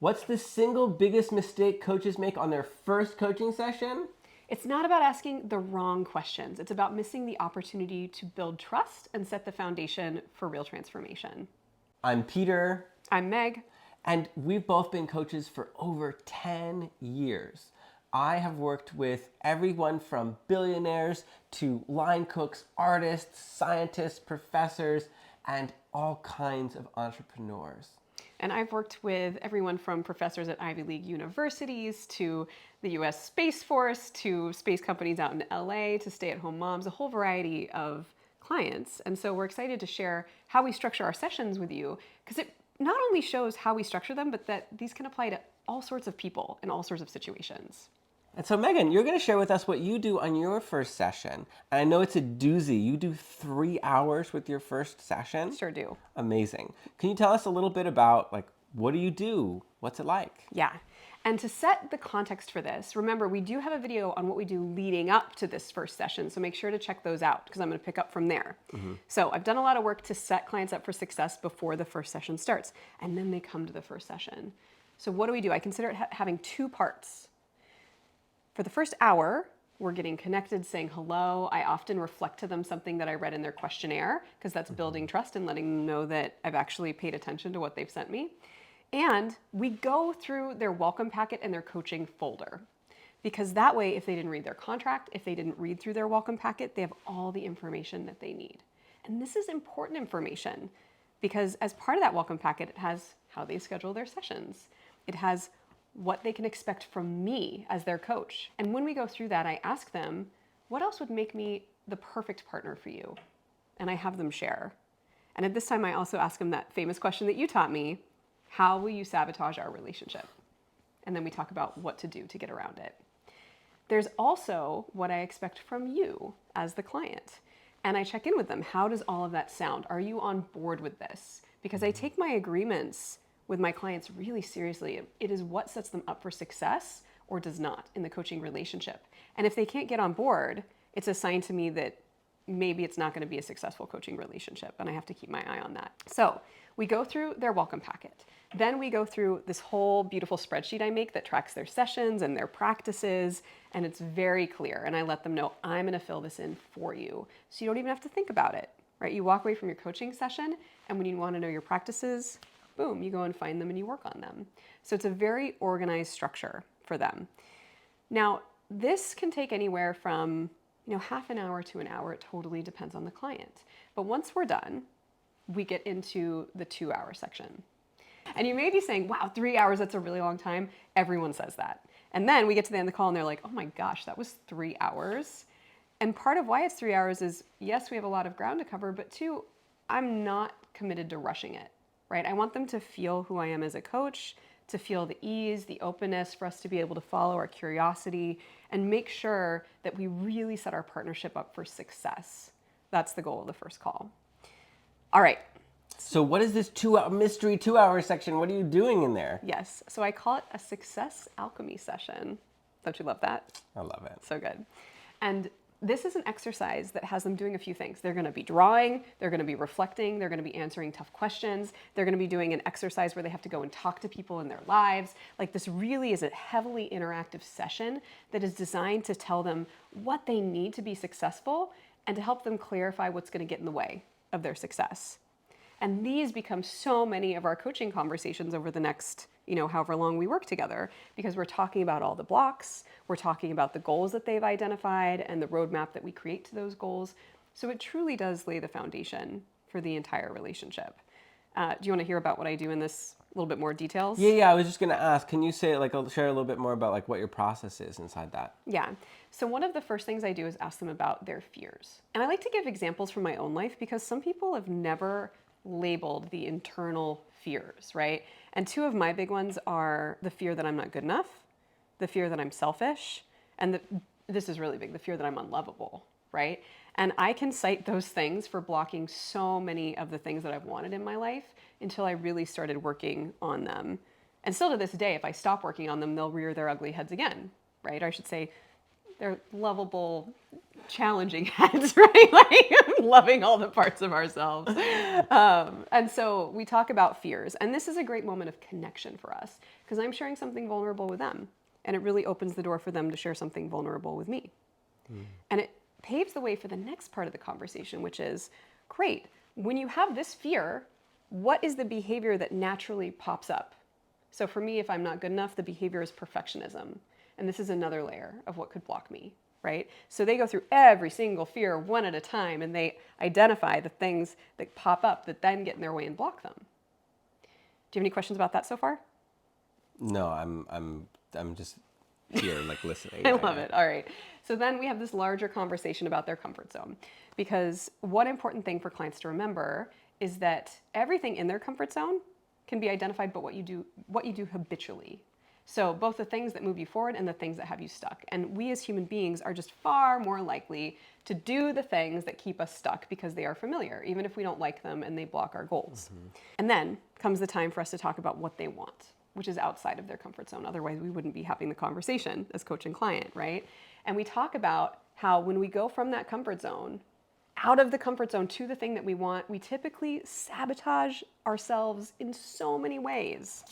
What's the single biggest mistake coaches make on their first coaching session? It's not about asking the wrong questions. It's about missing the opportunity to build trust and set the foundation for real transformation. I'm Peter, I'm Meg. and we've both been coaches for over 10 years. I have worked with everyone from billionaires to line cooks, artists, scientists, professors, and all kinds of entrepreneurs. And I've worked with everyone from professors at Ivy League universities to the US Space Force to space companies out in LA to stay-at-home moms, a whole variety of clients. And so we're excited to share how we structure our sessions with you because it not only shows how we structure them, but that these can apply to all sorts of people in all sorts of situations. And so, Megan, you're going to share with us what you do on your first session. And I know it's a doozy. You do 3 hours with your first session. Sure do. Amazing. Can you tell us a little bit about, what do you do? What's it like? Yeah. And to set the context for this, remember, we do have a video on what we do leading up to this first session. So make sure to check those out because I'm going to pick up from there. So I've done a lot of work to set clients up for success before the first session starts. And then they come to the first session. So what do? I consider it having two parts. For the first hour, we're getting connected, saying hello. I often reflect to them something that I read in their questionnaire because that's building trust and letting them know that I've actually paid attention to what they've sent me. And we go through their welcome packet and their coaching folder because that way, if they didn't read their contract, if they didn't read through their welcome packet, they have all the information that they need. And this is important information because as part of that welcome packet, it has how they schedule their sessions. It has what they can expect from me as their coach. And when we go through that, I ask them, what else would make me the perfect partner for you? And I have them share. And at this time, I also ask them that famous question that you taught me, how will you sabotage our relationship? And then we talk about what to do to get around it. There's also what I expect from you as the client. And I check in with them. How does all of that sound? Are you on board with this? Because I take my agreements with my clients really seriously. It is what sets them up for success or does not in the coaching relationship. And if they can't get on board, it's a sign to me that maybe it's not going to be a successful coaching relationship, and I have to keep my eye on that. So we go through their welcome packet. Then we go through this whole beautiful spreadsheet I make that tracks their sessions and their practices, and it's very clear. And I let them know I'm going to fill this in for you, so you don't even have to think about it, right? You walk away from your coaching session, and when you want to know your practices, boom, you go and find them and you work on them. So it's a very organized structure for them. Now, this can take anywhere from half an hour to an hour. It totally depends on the client. But once we're done, we get into the 2-hour section. And you may be saying, wow, 3 hours, that's a really long time. Everyone says that. And then we get to the end of the call and they're like, oh my gosh, that was 3 hours. And part of why it's 3 hours is, yes, we have a lot of ground to cover, but two, I'm not committed to rushing it. Right? I want them to feel who I am as a coach, to feel the ease, the openness for us to be able to follow our curiosity and make sure that we really set our partnership up for success. That's the goal of the first call. All right. So what is this mystery 2-hour section? What are you doing in there? Yes. So I call it a success alchemy session. Don't you love that? I love it. So good. And this is an exercise that has them doing a few things. They're going to be drawing, they're going to be reflecting, they're going to be answering tough questions, they're going to be doing an exercise where they have to go and talk to people in their lives. This really is a heavily interactive session that is designed to tell them what they need to be successful and to help them clarify what's going to get in the way of their success. And these become so many of our coaching conversations over the next, however long we work together, because we're talking about all the blocks, we're talking about the goals that they've identified and the roadmap that we create to those goals. So it truly does lay the foundation for the entire relationship. Do you want to hear about what I do in this a little bit more details? Yeah, I was just going to ask, can you say, share a little bit more about what your process is inside that? Yeah. So one of the first things I do is ask them about their fears. And I like to give examples from my own life because some people have never labeled the internal fears, right? And two of my big ones are the fear that I'm not good enough, the fear that I'm selfish, and this is really big, the fear that I'm unlovable, right? And I can cite those things for blocking so many of the things that I've wanted in my life until I really started working on them. And still to this day, if I stop working on them, they'll rear their ugly heads again, right? Or I should say they're lovable challenging heads, right? Like loving all the parts of ourselves. And so we talk about fears. And this is a great moment of connection for us because I'm sharing something vulnerable with them. And it really opens the door for them to share something vulnerable with me. And it paves the way for the next part of the conversation, which is, great, when you have this fear, what is the behavior that naturally pops up? So for me, if I'm not good enough, the behavior is perfectionism. And this is another layer of what could block me, right? So they go through every single fear one at a time and they identify the things that pop up that then get in their way and block them. Do you have any questions about that so far? No, I'm just here, like listening. I love it. All right. So then we have this larger conversation about their comfort zone, because one important thing for clients to remember is that everything in their comfort zone can be identified by what you do habitually. So both the things that move you forward and the things that have you stuck. And we as human beings are just far more likely to do the things that keep us stuck because they are familiar, even if we don't like them and they block our goals. And then comes the time for us to talk about what they want, which is outside of their comfort zone. Otherwise, we wouldn't be having the conversation as coach and client, right? And we talk about how when we go from that comfort zone, out of the comfort zone to the thing that we want, we typically sabotage ourselves in so many ways.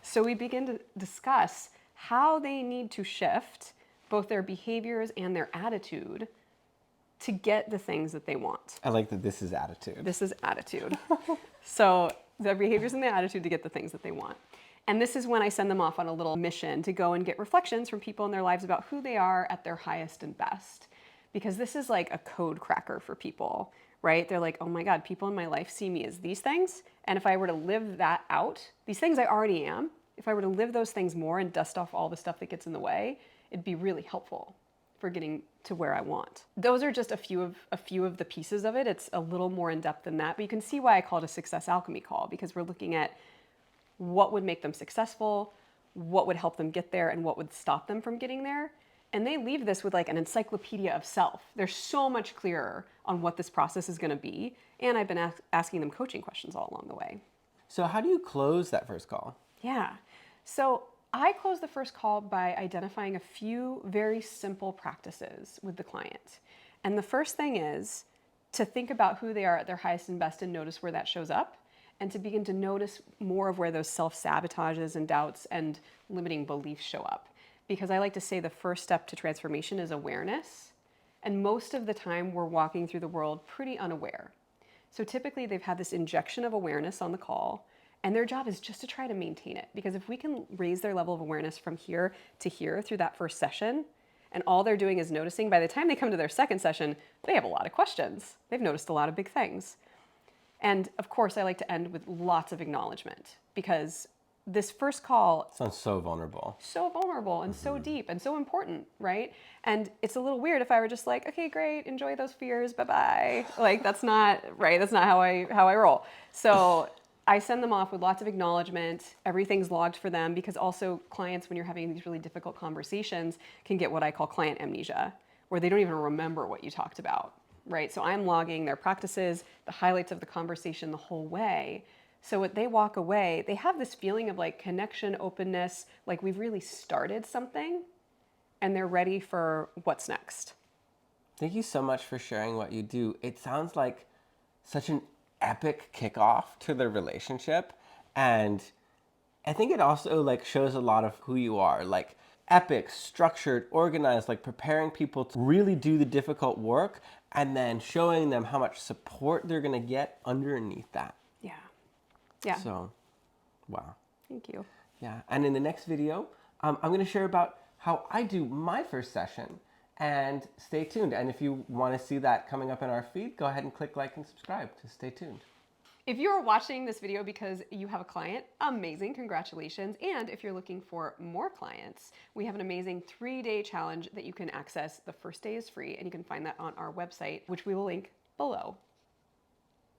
So we begin to discuss how they need to shift both their behaviors and their attitude to get the things that they want. I like that this is attitude. This is attitude. So their behaviors and their attitude to get the things that they want. And this is when I send them off on a little mission to go and get reflections from people in their lives about who they are at their highest and best. Because this is like a code cracker for people, right? They're like, oh my God, people in my life see me as these things. And if I were to live that out, these things I already am, if I were to live those things more and dust off all the stuff that gets in the way, it'd be really helpful for getting to where I want. Those are just a few of the pieces of it. It's a little more in depth than that, but you can see why I call it a success alchemy call, because we're looking at what would make them successful, what would help them get there, and what would stop them from getting there. And they leave this with like an encyclopedia of self. They're so much clearer on what this process is going to be. And I've been asking them coaching questions all along the way. So how do you close that first call? Yeah. So I close the first call by identifying a few very simple practices with the client. And the first thing is to think about who they are at their highest and best and notice where that shows up, and to begin to notice more of where those self-sabotages and doubts and limiting beliefs show up. Because I like to say the first step to transformation is awareness. And most of the time we're walking through the world pretty unaware. So typically they've had this injection of awareness on the call, and their job is just to try to maintain it. Because if we can raise their level of awareness from here to here through that first session, and all they're doing is noticing, by the time they come to their second session, they have a lot of questions. They've noticed a lot of big things. And of course, I like to end with lots of acknowledgement, because this first call Sounds so vulnerable. So vulnerable and so deep and so important, right? And it's a little weird if I were just like, okay, great, enjoy those fears, bye-bye. Like, that's not, right? That's not how I roll. So I send them off with lots of acknowledgement. Everything's logged for them, because also clients, when you're having these really difficult conversations, can get what I call client amnesia, where they don't even remember what you talked about, right? So I'm logging their practices, the highlights of the conversation the whole way. So when they walk away, they have this feeling of like connection, openness, like we've really started something, and they're ready for what's next. Thank you so much for sharing what you do. It sounds like such an epic kickoff to the relationship. And I think it also like shows a lot of who you are, like epic, structured, organized, like preparing people to really do the difficult work and then showing them how much support they're going to get underneath that. Yeah. Yeah. So, wow. Thank you. Yeah. And in the next video, I'm going to share about how I do my first session, and stay tuned. And if you want to see that coming up in our feed, go ahead and click like and subscribe to stay tuned. If you are watching this video because you have a client, amazing, congratulations. And if you're looking for more clients, we have an amazing 3-day challenge that you can access. The first day is free, and you can find that on our website, which we will link below.